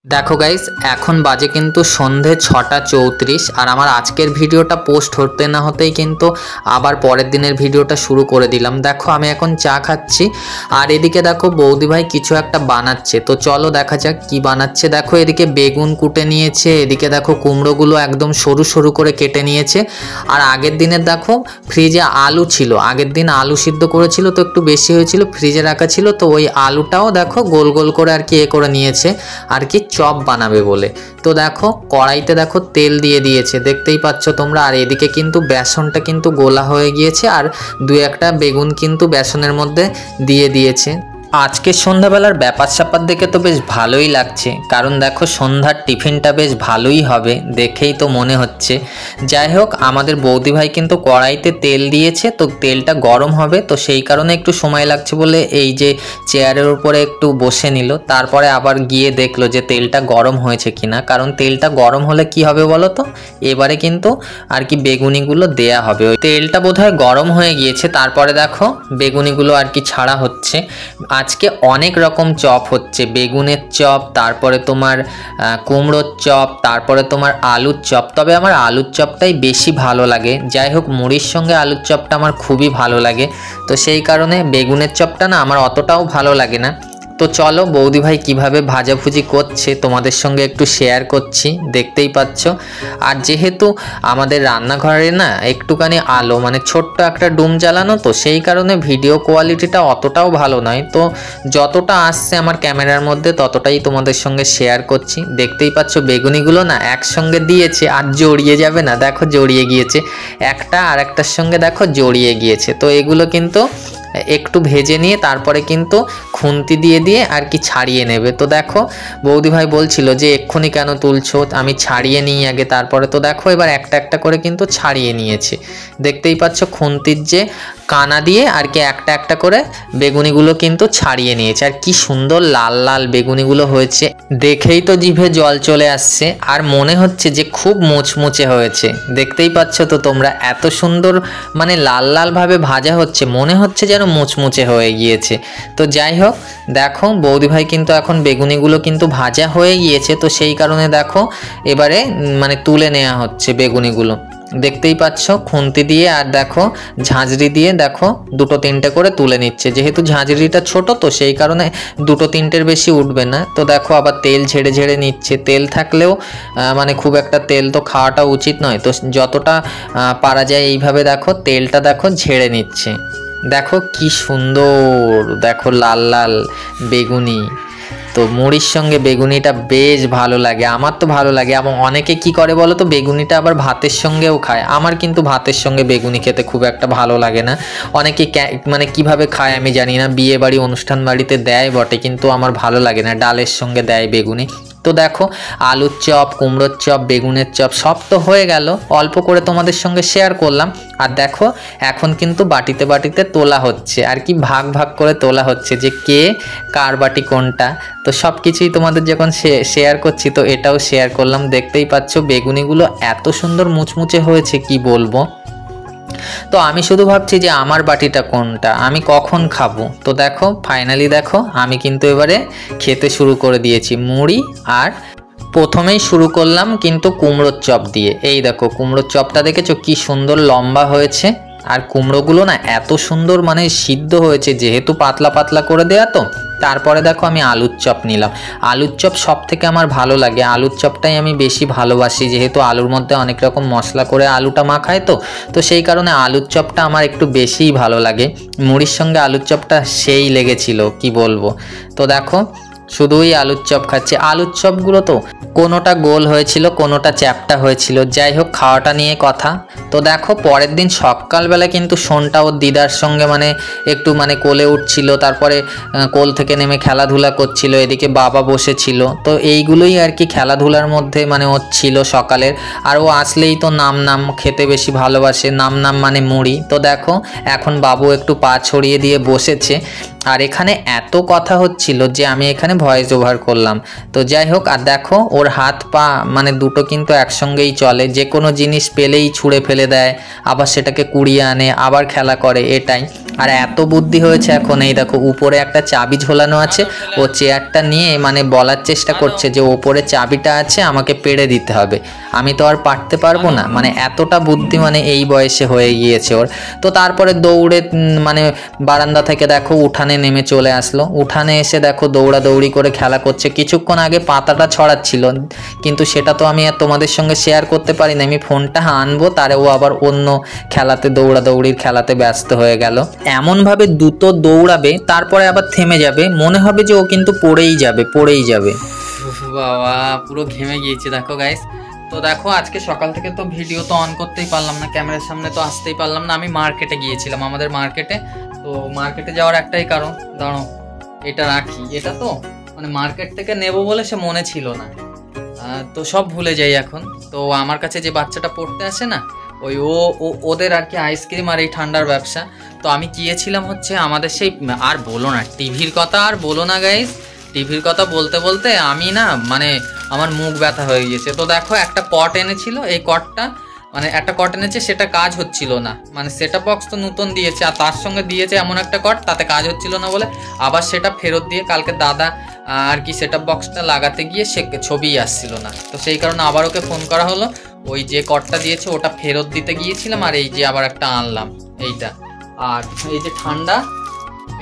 দেখো গাইস, এখন বাজে কিন্তু সন্ধে 6:34 আর আমার আজকের ভিডিওটা পোস্ট হতে না হতেই কিন্তু আবার পরের দিনের ভিডিওটা শুরু করে দিলাম। দেখো আমি এখন চা খাচ্ছি আর এদিকে দেখো বৌদি ভাই কিছু একটা বানাচ্ছে। তো চলো দেখা যাক কি বানাচ্ছে। দেখো এদিকে বেগুন কুটে নিয়েছে, এদিকে দেখো কুমড়োগুলো একদম সরু সরু করে কেটে নিয়েছে। আর আগের দিনের দেখো ফ্রিজে আলু ছিল, আগের দিন আলু সিদ্ধ করেছিল তো একটু বেশি হয়েছিল, ফ্রিজে রাখা ছিল, তো ওই আলুটাও দেখো গোল গোল করে আর কি করে নিয়েছে আর কি চপ বানাবে বলে। তো দেখো কড়াইতে দেখো তেল দিয়ে দিয়েছে, দেখতেই পাচ্ছ তোমরা। আর এদিকে কিন্তু বেসনটা কিন্তু গোলা হয়ে গিয়েছে আর দুই একটা বেগুন কিন্তু বেসনের মধ্যে দিয়ে দিয়েছে। আজকে সন্ধ্যাবেলার ব্যাপার স্যাপার দেখে তো বেশ ভালোই লাগছে, কারণ দেখো সন্ধ্যার টিফিনটা বেশ ভালোই হবে দেখেই তো মনে হচ্ছে। যাই হোক, আমাদের বৌদি ভাই কিন্তু কড়াইতে তেল দিয়েছে, তো তেলটা গরম হবে, তো সেই কারণে একটু সময় লাগছে বলে এই যে চেয়ারের উপরে একটু বসে নিল, তারপরে আবার গিয়ে দেখলো যে তেলটা গরম হয়েছে কিনা। কারণ তেলটা গরম হলে কি হবে বলো তো, এবারে কিন্তু আর কি বেগুনিগুলো দেয়া হবে। ওই তেলটা বোধহয় গরম হয়ে গিয়েছে, তারপরে দেখো বেগুনিগুলো আর কি ছাড়া হচ্ছে। আজকে অনেক রকম চপ হচ্ছে, বেগুনের চপ, তারপরে তোমার কুমড়োর চপ, তারপরে তোমার আলুর চপ। তবে আমার আলুর চপটাই বেশি ভালো লাগে। যাই হোক, মুড়ির সঙ্গে আলুর চপটা আমার খুবই ভালো লাগে, তো সেই কারণে বেগুনের চপটা না আমার অতটাও ভালো লাগে না। তো চলো বৌদি ভাই কীভাবে ভাজাভুজি করছে তোমাদের সঙ্গে একটু শেয়ার করছি, দেখতেই পাচ্ছ। আর যেহেতু আমাদের রান্নাঘরে না একটুখানি আলো মানে ছোট্ট একটা ডুম জ্বালানো, তো সেই কারণে ভিডিও কোয়ালিটিটা অতটাও ভালো নয়, তো যতটা আসছে আমার ক্যামেরার মধ্যে ততটাই তোমাদের সঙ্গে শেয়ার করছি। দেখতেই পাচ্ছ বেগুনিগুলো না একসঙ্গে দিয়েছে আর জড়িয়ে যাবে না, দেখো জড়িয়ে গিয়েছে, একটা আর একটার সঙ্গে দেখো জড়িয়ে গিয়েছে। তো এগুলো কিন্তু একটু ভেজে নিয়ে তারপরে কিন্তু খুন্তি দিয়ে দিয়ে আর কি ছাড়িয়ে নেবে। তো দেখো বৌদি ভাই বলছিল যে এক্ষুনি কেন তুলছো, আমি ছাড়িয়ে নিই আগে তারপরে। তো দেখো এবার একটা একটা করে কিন্তু ছাড়িয়ে নিয়েছে, দেখতেই পাচ্ছ খুন্তির যে কানা দিয়ে আর কি একটা একটা করে বেগুনিগুলো কিন্তু ছাড়িয়ে নিয়েছে। আর কি সুন্দর লাল লাল বেগুনিগুলো হয়েছে, দেখেই তো জিভে জল চলে আসছে আর মনে হচ্ছে যে খুব মুচমুচে হয়েছে। দেখতেই পাচ্ছ তো তোমরা, এত সুন্দর মানে লাল লাল ভাবে ভাজা হচ্ছে, মনে হচ্ছে যেন মুচমুচে হয়ে গিয়েছে। তো যাই হোক, দেখো বৌদি ভাই কিন্তু এখন বেগুনিগুলো কিন্তু ভাজা হয়ে গিয়েছে, তো সেই কারণে দেখো এবারে মানে তুলে নেওয়া হচ্ছে বেগুনিগুলো, দেখতেই পাচ্ছ খুন্তি দিয়ে। আর দেখো ঝাঁঝরি দিয়ে দেখো দুটো তিনটে করে তুলে নিচ্ছে, যেহেতু ঝাঁঝরিটা ছোট তো সেই কারণে দুটো তিনটের বেশি উঠবে না। তো দেখো আবার তেল ঝেড়ে ঝেড়ে নিচ্ছে, তেল থাকলেও মানে খুব একটা তেল তো খাওয়াটা উচিত নয়, তো যতটা পারা যায় এইভাবে দেখো তেলটা দেখো ঝেড়ে নিচ্ছে। দেখো কি সুন্দর, দেখো লাল লাল বেগুনি। তো মুড়ির সঙ্গে বেগুনিটা বেশ ভালো লাগে, আমার তো ভালো লাগে। এবং অনেকে কি করে বলো তো, বেগুনিটা আবার ভাতের সঙ্গেও খায়। আমার কিন্তু ভাতের সঙ্গে বেগুনি খেতে খুব একটা ভালো লাগে না। অনেকে মানে কিভাবে খায় আমি জানি না, বিয়ে বাড়ি অনুষ্ঠান বাড়িতে দেয় বটে, কিন্তু আমার ভালো লাগে না, ডালের সঙ্গে দেয় বেগুনি। তো দেখো আলুর চপ, কুমড়োর চপ, বেগুনের চপ সব তো হয়ে গেল, অল্প করে তোমাদের সঙ্গে শেয়ার করলাম। আর দেখো এখন কিন্তু বাটিতে বাটিতে তোলা হচ্ছে আর কি, ভাগ ভাগ করে তোলা হচ্ছে যে কে কার বাটি কোনটা। তো সব কিছুই তোমাদের যখন শেয়ার করছি তো এটাও শেয়ার করলাম। দেখতেই পাচ্ছ বেগুনিগুলো এত সুন্দর মুচমুচে হয়েছে কি বলবো। তো আমি শুধু ভাবছি যে আমার বাটিটা কোনটা, আমি কখন খাবো। তো দেখো ফাইনালি দেখো আমি কিন্তু এবারে খেতে শুরু করে দিয়েছি মুড়ি। আর প্রথমেই শুরু করলাম কিন্তু কুমড়োর চপ দিয়ে। এই দেখো কুমড়োর চপটা দেখেছো কি সুন্দর লম্বা হয়েছে, আর কুমড়োগুলো না এত সুন্দর মানে সিদ্ধ হয়েছে, যেহেতু পাতলা পাতলা করে দেয়া তো। তারপরে দেখো আমি আলুর চপ নিলাম। আলুর চপ সব থেকে আমার ভালো লাগে, আলুর চপটাই আমি বেশি ভালোবাসি, যেহেতু আলুর মধ্যে অনেক রকম মশলা করে আলুটা মাখায় তো সেই কারণে আলুর চপটা আমার একটু বেশিই ভালো লাগে। মুড়ির সঙ্গে আলুর চপটা সেই লেগেছিল কি বলবো। তো দেখো শুধুই আলুর চপ খাচ্ছি। আলুর চপগুলো তো কোনোটা গোল হয়েছিল, কোনোটা চ্যাপ্টা হয়েছিল, যাই হোক খাওয়াটা নিয়ে কথা। তো দেখো পরের দিন সকালবেলা কিন্তু সোনটা ওর দিদার সঙ্গে মানে একটু মানে কোলে উঠছিল, তারপরে কোল থেকে নেমে খেলাধুলা করছিল, এদিকে বাবা বসেছিল। তো এইগুলোই আর কি খেলাধুলার মধ্যে মানে ওর ছিল সকালের। আর ও আসলেই তো নাম নাম খেতে বেশি ভালোবাসে, নাম নাম মানে মুড়ি। তো দেখো এখন বাবু একটু পা ছড়িয়ে দিয়ে বসেছে, আর এখানে এত কথা হচ্ছিল যে আমি এখানে ভয়েস ওভার করলাম। তো যাই হোক, আর দেখো ওর হাত পা মানে দুটো কিন্তু একসঙ্গেই চলে, যে কোনো জিনিস পেলেই ছুঁড়ে ফেলে দেয়, আবার সেটাকে কুড়িয়ে আনে, আবার খেলা করে, এটাই। আর এত বুদ্ধি হয়েছে এখন, এই দেখো উপরে একটা চাবি ঝোলানো আছে, ও চেয়ারটা নিয়ে মানে বলার চেষ্টা করছে যে ওপরে চাবিটা আছে, আমাকে পেড়ে দিতে হবে, আমি তো আর পারতে পারবো না। মানে এতটা বুদ্ধি মানে এই বয়সে হয়ে গিয়েছে ওর। তো তারপরে দৌড়ে মানে বারান্দা থেকে দেখো উঠানে নেমে চলে আসলো। উঠানে এসে দেখো দৌড়াদৌড়ি করে খেলা করছে। কিছুক্ষণ আগে পাতাটা ছড়াচ্ছিল, কিন্তু সেটা তো আমি আর তোমাদের সঙ্গে শেয়ার করতে পারি না। আমি ফোনটা আনবো, তারে ও আবার অন্য খেলাতে, দৌড়াদৌড়ির খেলাতে ব্যস্ত হয়ে গেল। এমনভাবে দ্রুত দৌড়াবে, তারপরে আবার থেমে যাবে, মনে হবে যে ও কিন্তু পড়েই যাবে। বাবা পুরো ঘেমে গিয়েছে দেখো গাইস। তো দেখো আজকে সকাল থেকে তো ভিডিও তো অন করতেই পারলাম না, ক্যামেরার সামনে তো আসতেই পারলাম না। আমি মার্কেটে গিয়েছিলাম, আমাদের মার্কেটে। তো মার্কেটে যাওয়ার একটাই কারণ, দাঁড়ো এটা রাখি, এটা তো মানে মার্কেট থেকে নেব বলে সে মনে ছিল না, তো সব ভুলে যাই এখন। তো আমার কাছে যে বাচ্চাটা পড়তে আসে না, ওই ওদের আর কি আইসক্রিম আর এই ঠান্ডার ব্যবসা। তো আমি গিয়েছিলাম হচ্ছে আমাদের সেই, আর বলো না টিভির কথা, আর বলো না গাইস, টিভির কথা বলতে বলতে আমি না মানে আমার মুখ ব্যথা হয়ে গিয়েছে। তো দেখো একটা কট এনেছিল, এই কটটা মানে একটা কট এনেছে, সেটা কাজ হচ্ছিল না। মানে সেটআপ বক্স তো নতুন দিয়েছে, আর তার সঙ্গে দিয়েছে এমন একটা কট, তাতে কাজ হচ্ছিল না বলে আবার সেটা ফেরত দিয়ে কালকে দাদা আর কি সেটআপ বক্সটা লাগাতে গিয়ে সে ছবিই আসছিল না। তো সেই কারণে আবার ওকে ফোন করা হলো, ওই যে কটটা দিয়েছে ওটা ফেরত দিতে গিয়েছিলাম, আর এই যে আবার একটা আনলাম এইটা। আর এই যে ঠান্ডা,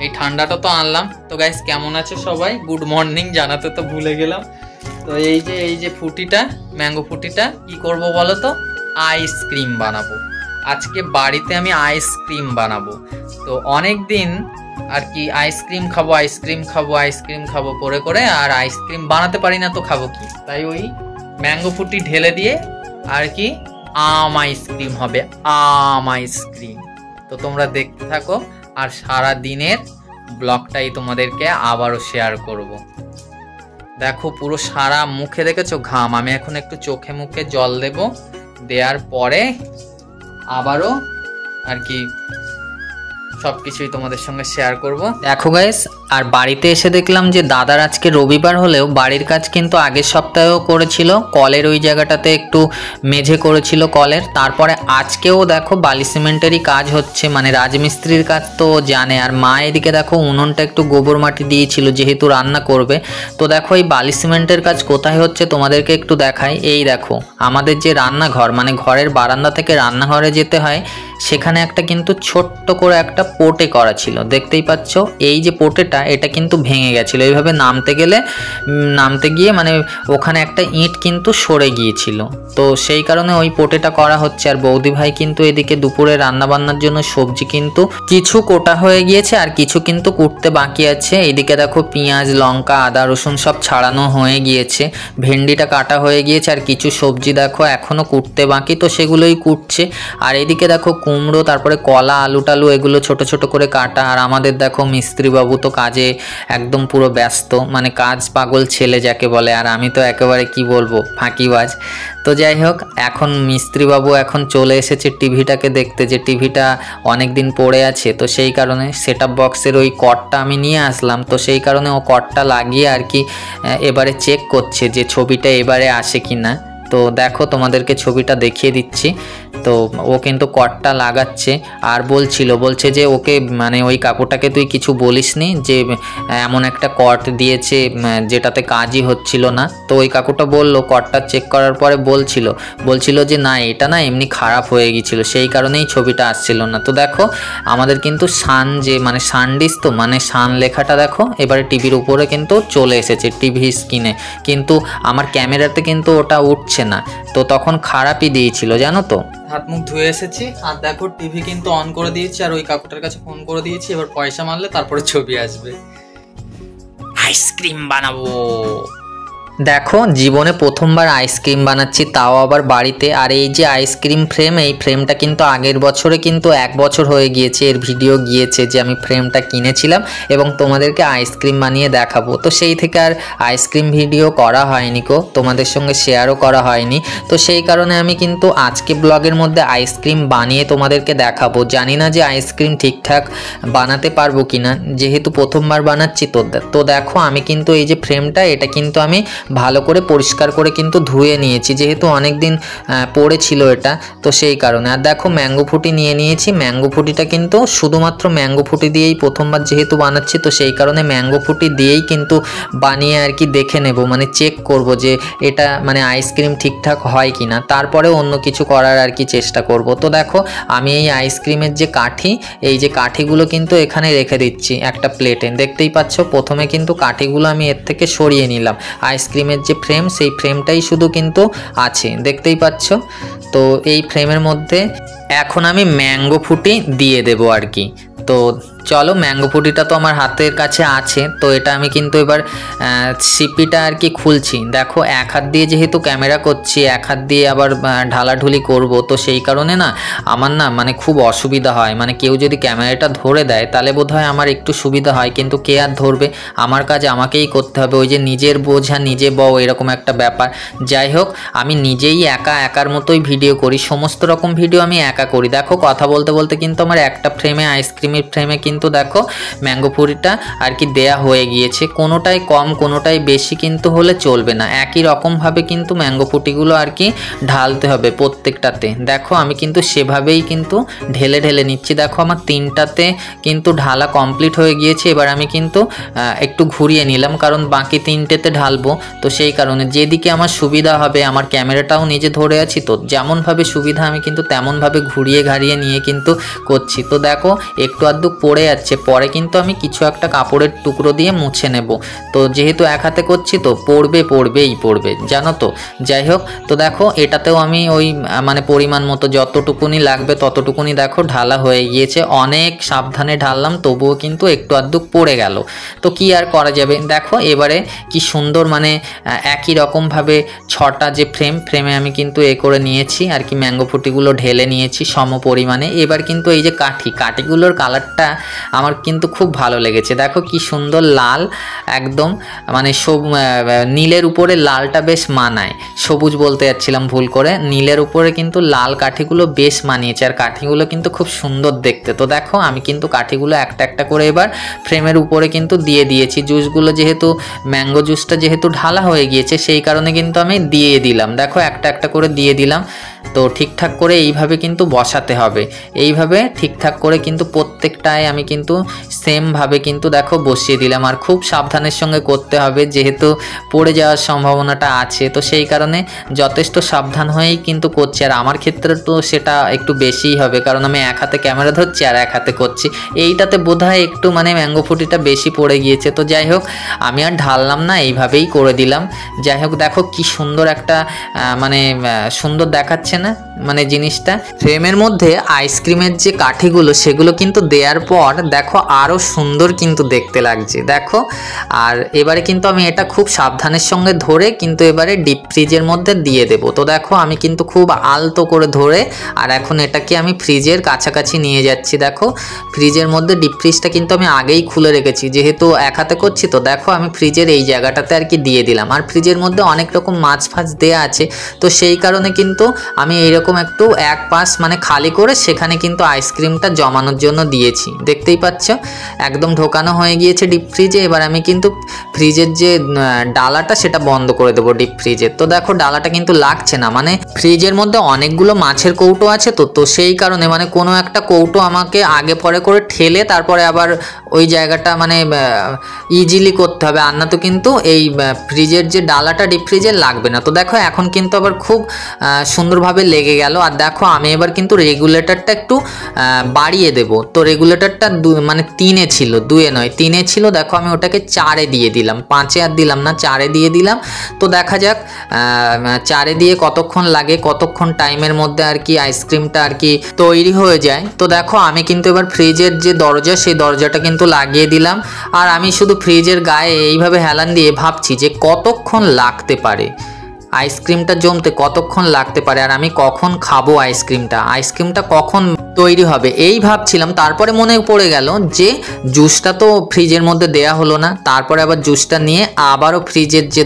এই ঠান্ডাটা তো আনলাম। তো গাইস কেমন আছে সবাই, গুড মর্নিং জানাতে তো ভুলে গেলাম। তো এই যে ফুটিটা, ম্যাঙ্গো ফুটিটা কি করব বলো তো, আইসক্রিম বানাবো আজকে বাড়িতে। আমি আইসক্রিম বানাবো, তো অনেক দিন আর কি আইসক্রিম খাবো করে করে, আর আইসক্রিম বানাতে পারি না, তো খাবো কি। তাই ওই ম্যাঙ্গো ফুটি ঢেলে দিয়ে আর কি আম আইসক্রিম হবে, আম আইসক্রিম। তো তোমরা দেখতে থাকো, আর সারা দিনের ব্লগটাই তোমাদেরকে আবারও শেয়ার করব। দেখো পুরো সারা মুখে দেখেছো ঘাম, আমি এখন একটু চোখে মুখে জল দেব, দেওয়ার পরে আবারও আর কি সবকিছুই তোমাদের সঙ্গে শেয়ার করব। দেখো গাইস, আর বাড়িতে এসে দেখলাম যে দাদার আজকে রবিবার হলেও বাড়ির কাজ কিন্তু আগের সপ্তাহেও করেছিল, কলের ওই জায়গাটাতে একটু মেঝে করেছিল কলের। তারপরে আজকেও দেখো বালি সিমেন্টেরই কাজ হচ্ছে, মানে রাজমিস্ত্রির কাজ তো জানে। আর মা এদিকে দেখো উনুনটা একটু গোবর মাটি দিয়েছিল যেহেতু রান্না করবে। তো দেখো এই বালি সিমেন্টের কাজ কোথায় হচ্ছে তোমাদেরকে একটু দেখাই। এই দেখো আমাদের যে রান্নাঘর, মানে ঘরের বারান্দা থেকে রান্নাঘরে যেতে হয়, সেখানে একটা কিন্তু ছোট্ট করে একটা পোটে করা ছিল, দেখতেই পাচ্ছ। এই যে পোটেটা, এটা কিন্তু ভেঙে গেছিলো, এইভাবে নামতে গিয়ে মানে ওখানে একটা ইট কিন্তু সরে গিয়েছিল। তো সেই কারণে ওই পোটেটা করা হচ্ছে। আর বৌদি ভাই কিন্তু এদিকে দুপুরে রান্না বান্নার জন্য সবজি কিন্তু কিছু কোটা হয়ে গিয়েছে, আর কিছু কিন্তু কুটতে বাকি আছে। এইদিকে দেখো পেঁয়াজ, লঙ্কা, আদা, রসুন সব ছাড়ানো হয়ে গিয়েছে, ভেন্ডিটা কাটা হয়ে গিয়েছে, আর কিছু সবজি দেখো এখনো কুটতে বাকি, তো সেগুলোই কুটছে। আর এইদিকে দেখো কুমড়ো, তারপরে কলা, আলু টালু এগুলো ছোট ছোট করে কাটা। আর আমাদের দেখো মিস্ত্রি বাবু তো কাজে একদম পুরো ব্যস্ত, মানে কাজ পাগল ছেলে যাকে বলে। আর আমি তো একেবারে কি বলবো, ফাঁকিবাজ। তো যাই হোক, এখন মিস্ত্রি বাবু এখন চলে এসেছে টিভিটাকে দেখতে, যে টিভিটা অনেক দিন পড়ে আছে। তো সেই কারণে সেটআপ বক্সের ওই কর্ডটা আমি নিয়ে আসলাম, তো সেই কারণে ও কর্ডটা লাগিয়ে আর কি এবারে চেক করছে যে ছবিটা এবারে আসে কি না। তো দেখো তোমাদেরকে ছবিটা দেখিয়ে দিচ্ছি। তো ও কিন্তু কর্ডটা লাগাচ্ছে, আর বলছে যে ওকে মানে ওই কাকুটাকে তুই কিছু বলিসনি যে এমন একটা কর্ড দিয়েছে যেটাতে কাজই হচ্ছিল না। তো ওই কাকুটা বলল, কর্ডটা চেক করার পরে বলছিল যে না, এটা না এমনি খারাপ হয়ে গিয়েছিল, সেই কারণেই ছবিটা আসছিল না। তো দেখো আমাদের কিন্তু সান, যে মানে সানডিস, তো মানে সান লেখাটা দেখো এবারে টিভির উপরে কিন্তু চলে এসেছে, টিভি স্ক্রিনে। কিন্তু আমার ক্যামেরাতে কিন্তু ওটা উঠছে না, তো তখন খারাপই দিয়েছিল জানো তো। হাত মুখ ধুয়ে এসেছি, আর দেখো টিভি কিন্তু অন করে দিয়েছি, আর ওই কাকুটার কাছে ফোন করে দিয়েছি। এবার পয়সা মারলে তারপরে ছবি আসবে। আইসক্রিম বানাবো। দেখো জীবনে প্রথমবার আইসক্রিম বানাচ্ছি, তাও আবার বাড়িতে। আর এই যে আইসক্রিম ফ্রেম, এই ফ্রেমটা কিন্তু আগের বছরে কিন্তু 1 বছর হয়ে গিয়েছে, এর ভিডিও গিয়েছে যে আমি ফ্রেমটা কিনেছিলাম এবং তোমাদেরকে আইসক্রিম বানিয়ে দেখাবো। তো সেই থেকে আর আইসক্রিম ভিডিও করা হয়নি কো, তোমাদের সঙ্গে শেয়ারও করা হয়নি। তো সেই কারণে আমি কিন্তু আজকে ব্লগের মধ্যে আইসক্রিম বানিয়ে তোমাদেরকে দেখাবো। জানি না যে আইসক্রিম ঠিকঠাক বানাতে পারবো কিনা, যেহেতু প্রথমবার বানাচ্ছি। তো দেখো আমি কিন্তু এই যে ফ্রেমটা, এটা কিন্তু আমি ভালো করে পরিষ্কার করে কিন্তু ধুয়ে নিয়েছি, যেহেতু অনেক দিন পড়েছিল এটা, তো সেই কারণে। আর দেখো ম্যাঙ্গো ফুটি নিয়ে নিয়েছি। ম্যাঙ্গো ফুটিটা কিন্তু শুধুমাত্র ম্যাঙ্গো ফুটি দিয়েই প্রথমবার যেহেতু বানাচ্ছি, তো সেই কারণে ম্যাঙ্গো ফুটি দিয়েই কিন্তু বানিয়ে আর কি দেখে নেব, মানে চেক করব যে এটা মানে আইসক্রিম ঠিকঠাক হয় কি না, তারপরে অন্য কিছু করার আর কি চেষ্টা করব। তো দেখো আমি এই আইসক্রিমের যে কাঠি, এই যে কাঠিগুলো কিন্তু এখানে রেখে দিচ্ছি একটা প্লেটে। দেখতেই পাচ্ছ প্রথমে কিন্তু কাঠিগুলো আমি এর থেকে সরিয়ে নিলাম। আইসক্রিমের যে ফ্রেম, সেই ফ্রেমটাই শুধু কিন্তু আছে, দেখতেই পাচ্ছ। তো এই ফ্রেমের মধ্যে এখন আমি ম্যাঙ্গো ফুটি দিয়ে দেবো আর কি। তো চলো, ম্যাঙ্গো ফুটিটা তো আমার হাতের কাছে আছে, তো এটা আমি কিন্তু এবার সিপিটা আর কি খুলছি। দেখো এক হাত দিয়ে যেহেতু ক্যামেরা করছি, এক হাত দিয়ে আবার ঢালাঢুলি করব, তো সেই কারণে না আমার না মানে খুব অসুবিধা হয়। মানে কেউ যদি ক্যামেরাটা ধরে দেয় তাহলে বোধহয় আমার একটু সুবিধা হয়, কিন্তু কে আর ধরবে, আমার কাজ আমাকেই করতে হবে। ওই যে নিজের বোঝা নিজে বও, এরকম একটা ব্যাপার। যাই হোক, আমি নিজেই একার মতোই ভিডিও করি, সমস্ত রকম ভিডিও আমি একা করি। দেখো কথা বলতে বলতে কিন্তু আমার একটা ফ্রেমে, আইসক্রিমের ফ্রেমে কিন্তু দেখো ম্যাঙ্গো ফুটিটা আর কি দেয়া হয়ে গিয়েছে। কোনোটাই কম কোনোটাই বেশি কিন্তু হলে চলবে না, একই রকমভাবে কিন্তু ম্যাঙ্গো ফুটিগুলো আর কি ঢালতে হবে প্রত্যেকটাতে। দেখো আমি কিন্তু সেভাবেই কিন্তু ঢেলে ঢেলে নিচ্ছি। দেখো আমার তিনটাতে কিন্তু ঢালা কমপ্লিট হয়ে গিয়েছে। এবার আমি কিন্তু একটু ঘুরিয়ে নিলাম, কারণ বাকি তিনটেতে ঢালবো, তো সেই কারণে যেদিকে আমার সুবিধা হবে, আমার ক্যামেরাটাও নিজে ধরে আছি, তো যেমনভাবে সুবিধা আমি কিন্তু তেমনভাবে ঘুরিয়ে ঘাড়িয়ে নিয়ে কিন্তু করছি। তো দেখো একটু আধটু পড়ে যাচ্ছে, পরে কিন্তু আমি কিছু একটা কাপড়ের টুকরো দিয়ে মুছে নেব। তো যেহেতু এক হাতে করছি তো পড়বেই জানো তো। যাই হোক, তো দেখো এটাতেও আমি ওই মানে পরিমাণ মতো যতটুকুনি লাগবে ততটুকুনি দেখো ঢালা হয়ে গিয়েছে। অনেক সাবধানে ঢাললাম, তবুও কিন্তু একটু আধটু পড়ে গেল, তো কি আর করা যাবে। দেখো এবারে কি সুন্দর মানে একই রকমভাবে 6টা যে ফ্রেমে আমি কিন্তু করে নিয়েছি আর কি, ম্যাঙ্গো ফুটিগুলো ঢেলে নিয়েছি সম পরিমাণে। এবার কিন্তু এই যে কাঠিগুলোর কালারটা আমার কিন্তু খুব ভালো লেগেছে। দেখো কি সুন্দর লাল, একদম মানে নীলের উপরে লালটা বেশ মানায়, সবুজ বলতে যাচ্ছিলাম ভুল করে, নীলের উপরে কিন্তু লাল কাঠিগুলো বেশ মানিয়েছে, আর কাঠিগুলো কিন্তু খুব সুন্দর দেখতে। তো দেখো আমি কিন্তু কাঠিগুলো একটা একটা করে এবার ফ্রেমের উপরে কিন্তু দিয়ে দিয়েছি। জুসগুলো যেহেতু ম্যাঙ্গো জুসটা যেহেতু ঢালা হয়ে গিয়েছে, সেই কারণে কিন্তু আমি দিয়ে দিলাম। দেখো একটা একটা করে দিয়ে দিলাম। তো ঠিকঠাক করে এইভাবে কিন্তু বসাতে হবে, এইভাবে ঠিকঠাক করে কিন্তু প্রত্যেকটায় আমি কিন্তু সেমভাবে কিন্তু দেখো বসিয়ে দিলাম। আর খুব সাবধানের সঙ্গে করতে হবে, যেহেতু পড়ে যাওয়ার সম্ভাবনাটা আছে, তো সেই কারণে যথেষ্ট সাবধান হয়েই কিন্তু করছি। আর আমার ক্ষেত্রে তো সেটা একটু বেশিই হবে, কারণ আমি এক হাতে ক্যামেরা ধরছি আর এক হাতে করছি। এইটাতে বোধহয় একটু মানে ম্যাঙ্গো ফুটিটা বেশি পড়ে গিয়েছে। তো যাই হোক, আমি আর ঢাললাম না, এইভাবেই করে দিলাম। যাই হোক, দেখো কি সুন্দর একটা মানে সুন্দর দেখাচ্ছে না মানে জিনিসটা। ফ্রেমের মধ্যে আইসক্রিমের যে কাঠিগুলো সেগুলো কিন্তু দেওয়ার পর দেখো আরও সুন্দর কিন্তু দেখতে লাগছে। দেখো, আর এবারে কিন্তু আমি এটা খুব সাবধানের সঙ্গে ধরে কিন্তু এবারে ডিপ ফ্রিজের মধ্যে দিয়ে দেব। তো দেখো আমি কিন্তু খুব আলতো করে ধরে আর এখন এটাকে আমি ফ্রিজের কাছাকাছি নিয়ে যাচ্ছি। দেখো ফ্রিজের মধ্যে ডিপ ফ্রিজটা কিন্তু আমি আগেই খুলে রেখেছি, যেহেতু এক হাতে করছি। তো দেখো আমি ফ্রিজের এই জায়গাটাতে আর কি দিয়ে দিলাম। আর ফ্রিজের মধ্যে অনেক রকম মাছ ফাছ দেওয়া আছে, তো সেই কারণে কিন্তু আমি এইরকম একটু এক পাশ মানে খালি করে সেখানে কিন্তু আইসক্রিমটা জমানোর জন্য দিয়েছি। দেখতেই পাচ্ছ একদম ঢোকানো হয়ে গিয়েছে ডিপ ফ্রিজে। এবার আমি কিন্তু ফ্রিজের যে ডালাটা সেটা বন্ধ করে দেবো ডিপ ফ্রিজের। তো দেখো ডালাটা কিন্তু লাগছে না, মানে ফ্রিজের মধ্যে অনেকগুলো মাছের কৌটো আছে, তো সেই কারণে মানে কোনো একটা কৌটো আমাকে আগে পরে করে ঠেলে তারপরে আবার ওই জায়গাটা মানে ইজিলি করতে হবে, আর না তো কিন্তু এই ফ্রিজের যে ডালাটা ডিপ ফ্রিজে লাগবে না। তো দেখো এখন কিন্তু আবার খুব সুন্দরভাবে লেগে গেল। আর দেখো আমি এবার কিন্তু রেগুলেটরটা একটু বাড়িয়ে দেব। তো রেগুলেটরটা মানে 3-এ ছিল, 2-এ নয় 3-এ ছিল। দেখো আমি ওটাকে 4-এ দিয়ে দিলাম, 5-এ আর দিলাম না, 4-এ দিয়ে দিলাম। তো দেখা যাক 4-এ দিয়ে কতক্ষণ লাগে, কতক্ষণ টাইমের মধ্যে আর কি আইসক্রিমটা আর কি তৈরি হয়ে যায়। তো দেখো আমি কিন্তু এবার ফ্রিজের যে দরজা সেই দরজাটা কিন্তু লাগিয়ে দিলাম। আর আমি শুধু ফ্রিজের গায়ে এইভাবে হেলান দিয়ে ভাবছি যে কতক্ষণ লাগতে পারে আইসক্রিমটা জমতে, কতক্ষণ লাগতে পারে, আর আমি কখন খাবো আইসক্রিমটা কখন তৈরি হবে এই ভাবছিলাম। তারপরে মনে পড়ে গেল যে জুসটা তো ফ্রিজের মধ্যে দেয়া হলো না। তারপরে আবার জুসটা নিয়ে আবারও ফ্রিজের যে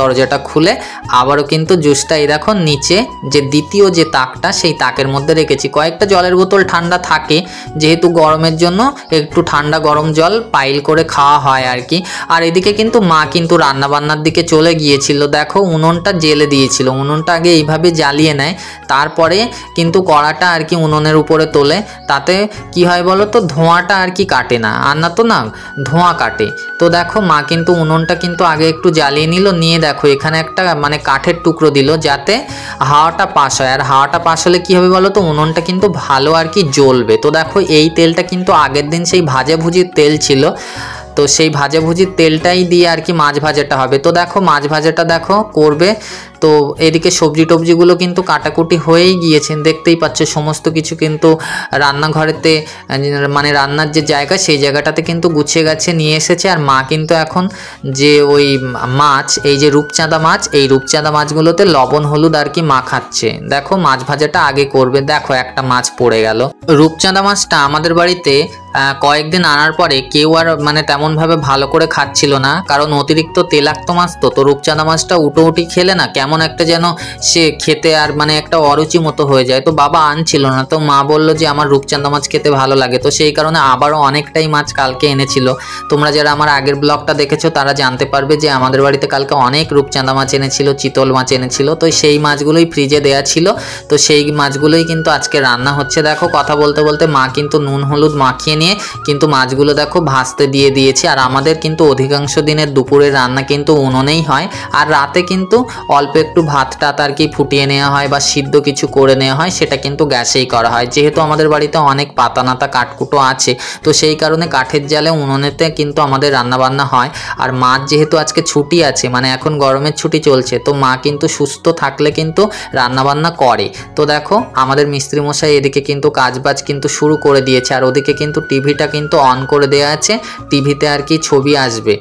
দরজাটা খুলে আবারও কিন্তু জুসটা এই দেখো নিচে যে দ্বিতীয় যে তাকটা সেই তাকের মধ্যে রেখেছি। কয়েকটা জলের বোতল ঠান্ডা থাকে, যেহেতু গরমের জন্য একটু ঠান্ডা গরম জল পাইল করে খাওয়া হয় আর কি। আর এদিকে কিন্তু মা কিন্তু রান্নাবান্নার দিকে চলে গিয়েছিল। দেখো উনুনটা জ্বেলে দিয়েছিল, উনুনটা আগে এইভাবে জ্বালিয়ে নেয়, তারপরে কিন্তু কড়াটা আর কি উনুনের উপরে তোলে। তাতে কি হয় বলো তো, ধোঁয়াটা আর কি কাটে না, আর না তো না ধোঁয়া কাটে। তো দেখো মা কিন্তু উনুনটা কিন্তু আগে একটু জ্বালিয়ে নিল, নিয়ে দেখো এখানে একটা মানে কাঠের টুকরো দিল যাতে হাওয়াটা পাস হয়। আর হাওয়াটা পাস হলে কি হবে বলো তো, উনুনটা কিন্তু ভালো আর কি জ্বলবে। তো দেখো এই তেলটা কিন্তু আগের দিন সেই ভাজাভুজির তেল ছিল, তো সেই ভাজাভুজির তেলটাই দিয়ে আর কি মাছ ভাজাটা হবে। তো দেখো মাছ ভাজাটা দেখো করবে। তো এদিকে সবজি টবজিগুলো কিন্তু কাটাকুটি হয়েই গিয়েছেন, দেখতেই পাচ্ছ সমস্ত কিছু কিন্তু রান্নাঘরেতে মানে রান্নার যে জায়গা সেই জায়গাটাতে কিন্তু গুছিয়ে গাছে নিয়ে এসেছে। আর মা কিন্তু এখন যে ওই মাছ, এই যে রূপচাঁদা মাছ, এই রূপচাঁদা মাছগুলোতে লবণ হলুদ আর কি মাখাচ্ছে। দেখো মাছ ভাজাটা আগে করবে। দেখো একটা মাছ পড়ে গেল। রূপচাঁদা মাছটা আমাদের বাড়িতে কয়েকদিন আনার পরে কেউ আর মানে তেমনভাবে ভালো করে খাচ্ছিল না, কারণ অতিরিক্ত তেলাক্ত মাছ তো। তো রূপচাঁদা মাছটা উটি খেলে না কেমন একটা যেন সে খেতে আর মানে একটা অরুচি মতো হয়ে যায়। তো বাবা আনছিল না, তো মা বললো যে আমার রূপচাঁদা মাছ খেতে ভালো লাগে। তো সেই কারণে আবারও অনেকটাই মাছ কালকে এনেছিল। তোমরা যারা আমার আগের ব্লগটা দেখেছো তারা জানতে পারবে যে আমাদের বাড়িতে কালকে অনেক রূপচাঁদা মাছ এনেছিল, চিতল মাছ এনেছিল। তো সেই মাছগুলোই ফ্রিজে দেয়া ছিল, তো সেই মাছগুলোই কিন্তু আজকে রান্না হচ্ছে। দেখো কথা বলতে বলতে মা কিন্তু নুন হলুদ মাখিয়ে নিয়ে কিন্তু মাছগুলো দেখো ভাজতে দিয়ে দিয়েছে। আর আমাদের কিন্তু অধিকাংশ দিনের দুপুরের রান্না কিন্তু উনুনেই হয়, আর রাতে কিন্তু অল্প একটু ভাত টাত আর কি ফুটিয়ে নেওয়া হয় বা সিদ্ধ কিছু করে নেওয়া হয়, সেটা কিন্তু গ্যাসেই করা হয়। যেহেতু আমাদের বাড়িতে অনেক পাতা নাতা কাঠকুটো আছে, তো সেই কারণে কাঠের জালে উনুনেতে কিন্তু আমাদের রান্নাবান্না হয়। আর মাছ যেহেতু আজকে ছুটি আছে, মানে এখন গরমের ছুটি চলছে, তো মা কিন্তু সুস্থ থাকলে কিন্তু রান্নাবান্না করে। তো দেখো আমাদের মিস্ত্রি মশাই এদিকে কিন্তু কাজবাজ কিন্তু শুরু করে দিয়েছে। আর ওদিকে কিন্তু টিভিটা কিন্তু অন করে দেওয়া আছে, টিভিতে আর কি ছবি আসবে।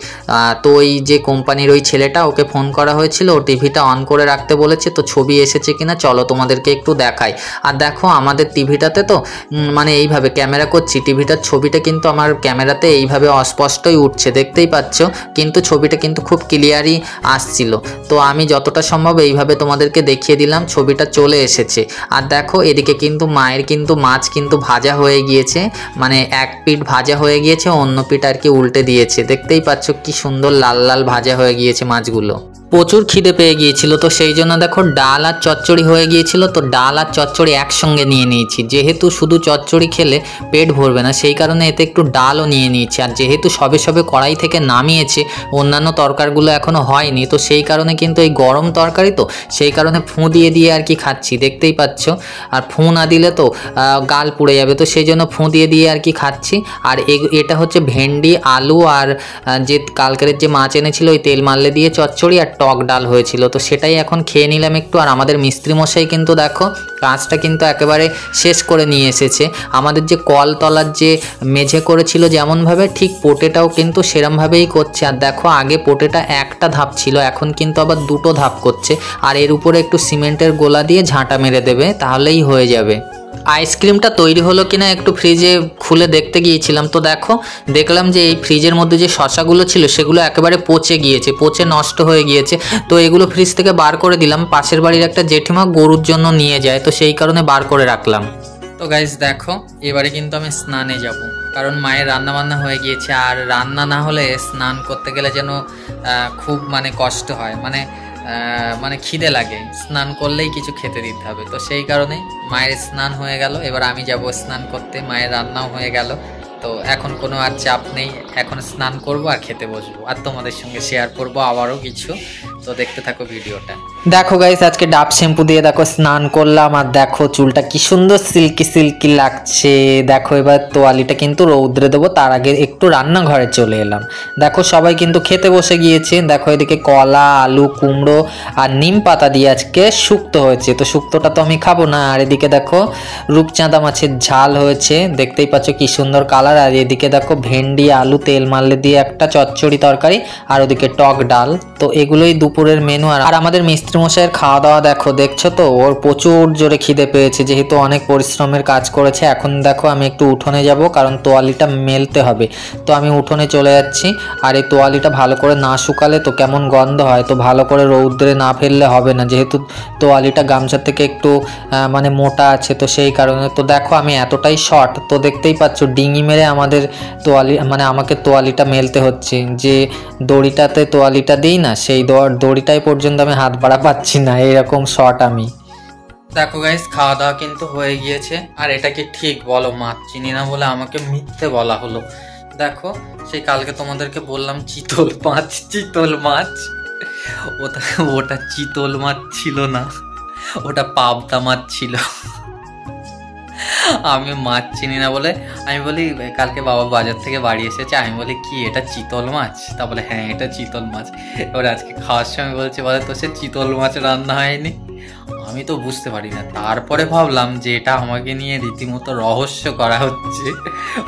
তো ওই যে কোম্পানির ওই ছেলেটা, ওকে ফোন করা হয়েছিল, ও টিভিটা অন করে রাখতে বলেছে। তো ছবি এসেছে কিনা চলো তোমাদেরকে একটু দেখাই। আর দেখো আমাদের টিভিটাতে তো মানে এইভাবে ক্যামেরা করছি, টিভিটার ছবিটা কিন্তু আমার ক্যামেরাতে এইভাবে অস্পষ্টই উঠছে, দেখতেই পাচ্ছ, কিন্তু ছবিটা কিন্তু খুব ক্লিয়ারই আসছিল। তো আমি যতটা সম্ভব এইভাবে তোমাদেরকে দেখিয়ে দিলাম, ছবিটা চলে এসেছে। আর দেখো এদিকে কিন্তু মায়ের কিন্তু মাছ কিন্তু ভাজা হয়ে গিয়েছে, মানে এক পিঠ ভাজা হয়ে গিয়েছে, অন্য পিঠ আর কি উল্টে দিয়েছে। দেখতেই পাচ্ছ কি সুন্দর লাল লাল ভাজা হয়ে গিয়েছে মাছগুলো। প্রচুর খিদে পেয়ে গিয়েছিল, তো সেই জন্য দেখো ডাল আর চচ্চড়ি হয়ে গিয়েছিল। তো ডাল আর চচ্চড়ি একসঙ্গে নিয়ে নিয়েছি, যেহেতু শুধু চচ্চড়ি খেলে পেট ভরবে না, সেই কারণে এতে একটু ডালও নিয়ে নিয়েছি। আর যেহেতু সবে সবে কড়াই থেকে নামিয়েছে, অন্যান্য তরকারিগুলো এখনও হয়নি, তো সেই কারণে কিন্তু এই গরম তরকারি তো, সেই কারণে ফুঁ দিয়ে দিয়ে আর কি খাচ্ছি, দেখতেই পাচ্ছ। আর ফুঁ না দিলে তো গাল পুড়ে যাবে, তো সেই জন্য ফুঁ দিয়ে দিয়ে আর কি খাচ্ছি। আর এটা হচ্ছে ভেন্ডি আলু আর যে কালকের যে মাছ এনেছিল ওই তেল মারলে দিয়ে চচ্চড়ি আর টক ডাল হয়েছিল, তো সেটাই এখন খেয়ে নিলাম একটু। আর আমাদের মিস্ত্রি মশাই কিন্তু দেখো কাজটা কিন্তু একেবারে শেষ করে নিয়ে এসেছে। আমাদের যে কলতলার যে মেঝে করেছিল যেমনভাবে, ঠিক পোটেটাও কিন্তু সেরমভাবেই করছে। আর দেখো আগে পোটেটা একটা ধাপ ছিল, এখন কিন্তু আবার দুটো ধাপ করছে। আর এর উপরে একটু সিমেন্টের গোলা দিয়ে ঝাঁটা মেরে দেবে, তাহলেই হয়ে যাবে। আইসক্রিমটা তৈরি হলো কিনা একটু ফ্রিজে খুলে দেখতে গিয়েছিলাম, তো দেখো দেখলাম যে এই ফ্রিজের মধ্যে যে শসাগুলো ছিল সেগুলো একেবারে পচে গিয়েছে, পচে নষ্ট হয়ে গিয়েছে। তো এগুলো ফ্রিজ থেকে বার করে দিলাম। পাশের বাড়ির একটা জেঠিমা গরুর জন্য নিয়ে যায়, তো সেই কারণে বার করে রাখলাম। তো গাইস দেখো এবারে কিন্তু আমি স্নানে যাব, কারণ মায়ের রান্না বান্না হয়ে গিয়েছে। আর রান্না না হলে স্নান করতে গেলে যেন খুব মানে কষ্ট হয়, মানে খিদে লাগে, স্নান করলেই কিছু খেতে দিতে হবে। তো সেই কারণে মায়ের স্নান হয়ে গেল, এবার আমি যাব স্নান করতে, মায়ের রান্নাও হয়ে গেল। তো এখন কোনো আর চাপ নেই, এখন স্নান করব আর খেতে বসবো, আর তোমাদের সঙ্গে শেয়ার করব আবারও কিছু। তো দেখতে থাকো ভিডিওটা। দেখো গাইস আজকে ডাব শ্যাম্পু দিয়ে দেখো স্নান করলাম, আর দেখো চুলটা কি সুন্দর সিল্কি সিল্কি লাগছে। দেখো এবার তোয়ালিটা কিন্তু রৌদ্রে দেবো, তার আগে একটু রান্নাঘরে চলে এলাম। দেখো সবাই কিন্তু খেতে বসে গিয়েছে। দেখো এদিকে কলা আলু কুমড়ো আর নিম পাতা দিয়ে আজকে শুক্তো হয়েছে, তো শুক্তোটা তো আমি খাবো না। আর এদিকে দেখো রূপচাঁদা মাছের ঝাল হয়েছে, দেখতেই পাচ্ছ কি সুন্দর কালার। আর এদিকে দেখো ভেন্ডি আলু তেল মারলে দিয়ে একটা চচ্চড়ি তরকারি, আর ওদিকে টক ডাল। তো এগুলোই দুপুরে দুপুরের মেনু। আর আমাদের মিস্ত্রি মশাইয়ের খাওয়া দাওয়া দেখছো তো, ওর প্রচুর জোরে খিদে পেয়েছে, যেহেতু অনেক পরিশ্রমের কাজ করেছে। এখন দেখো আমি একটু উঠোনে যাব, কারণ তোয়ালিটা মেলতে হবে। তো আমি উঠোনে চলে যাচ্ছি। আর এই তোয়ালিটা ভালো করে না শুকালে তো কেমন গন্ধ হয়, তো ভালো করে রৌদ্রে না ফেললে হবে না, যেহেতু তোয়ালিটা গামছা থেকে একটু মানে মোটা আছে, তো সেই কারণে। তো দেখো আমি এতটাই শর্ট, তো দেখতেই পাচ্ছ ডিঙি মেরে আমাদের তোয়ালি মানে আমাকে তোয়ালিটা মেলতে হচ্ছে। যে দড়িটাতে তোয়ালিটা দিই না, সেই দড়িটাই পর্যন্ত আমি হাত বাড়া পাচ্ছি না, এরকম শর্ট আমি। দেখো গাইস, খাওয়া দাওয়া কিন্তু হয়ে গিয়েছে। আর এটা কি ঠিক বলো, মাছ চিনি না বলে আমাকে মিথ্যে বলা হলো। দেখো সেই কালকে তোমাদেরকে বললাম চিতল মাছ, ওটা চিতল মাছ ছিল না, ওটা পাবদা মাছ ছিল। আমি মাছ চিনি না বলে আমি বলি, কালকে বাবা বাজার থেকে বাড়ি এসেছে, আমি বলি কি এটা চিতল মাছ? তা বলে হ্যাঁ এটা চিতল মাছ। এবার আজকে খাওয়ার সময় বলছে, বলে তো সে চিতল মাছ রান্না হয়নি। আমি তো বুঝতে পারি না, তারপরে ভাবলাম যে এটা আমাকে নিয়ে রীতিমতো রহস্য করা হচ্ছে,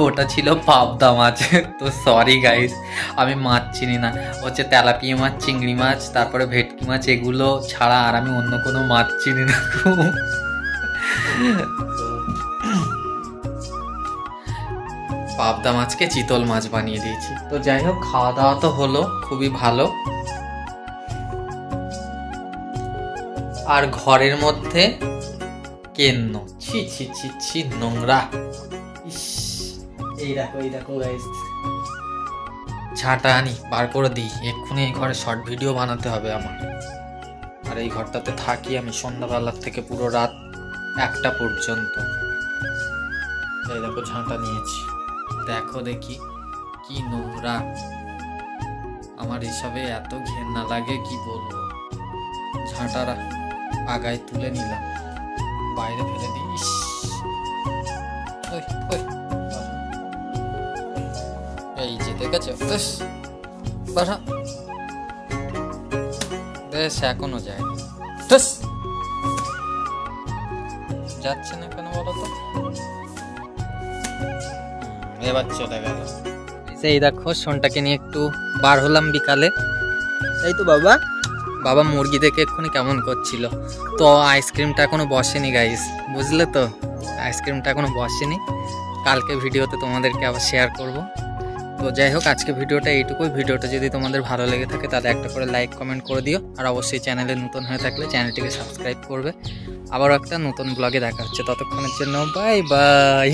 ওটা ছিল পাবদা মাছ। তো সরি গাইস, আমি মাছ চিনি না, হচ্ছে তেলাপিয়া মাছ, চিংড়ি মাছ, তারপরে ভেটকি মাছ, এগুলো ছাড়া আর আমি অন্য কোনো মাছ চিনি না। পাবদা মাছকে চিতল মাছ বানিয়ে দিয়েছি। তো যাই হোক, খাওয়া দাওয়া তো হলো খুবই ভালো। আর ঘরের মধ্যে কেন্ন, ছি ছি ছি ছি, নোংরা। এই দেখো গাইস, ঝাঁটা আনি বার করে দিই, এক্ষুনি এই ঘরে শর্ট ভিডিও বানাতে হবে আমার। আর এই ঘরটাতে থাকি আমি সন্ধ্যাবেলার থেকে পুরো রাত 1টা পর্যন্ত। এই দেখো ঝাঁটা নিয়েছি, দেখো দেখি কি নোংরা। আমার এসবে এত ঘেন্না লাগে কি বলবো। ঝাঁটারা আগায় তুলে নিলাম, বাইরে ফেলে দিস। এই যে দেখেছো, বাসা বেশ এখনো যায়, যাচ্ছে না কেন বলো তো? এবার চলে গেল। সেই দেখো সোনটাকে নিয়ে একটু বার হলাম বিকালে। এই তো বাবা মুরগি দেখে এক্ষুনি কেমন করছিল। তো আইসক্রিমটা এখনো বসেনি গাইস, বুঝলে তো, আইসক্রিমটা এখনো বসেনি। কালকে ভিডিওতে তোমাদেরকে আবার শেয়ার করব। তো যাই হোক, আজকে ভিডিওটা এইটুকুই। ভিডিওটা যদি তোমাদের ভালো লেগে থাকে তাহলে একটা করে লাইক কমেন্ট করে দিও। আর অবশ্যই চ্যানেলে নতুন হয়ে থাকলে চ্যানেলটিকে সাবস্ক্রাইব করবে। আবারও একটা নতুন ব্লগে দেখা হচ্ছে, ততক্ষণের জন্য বাই বাই।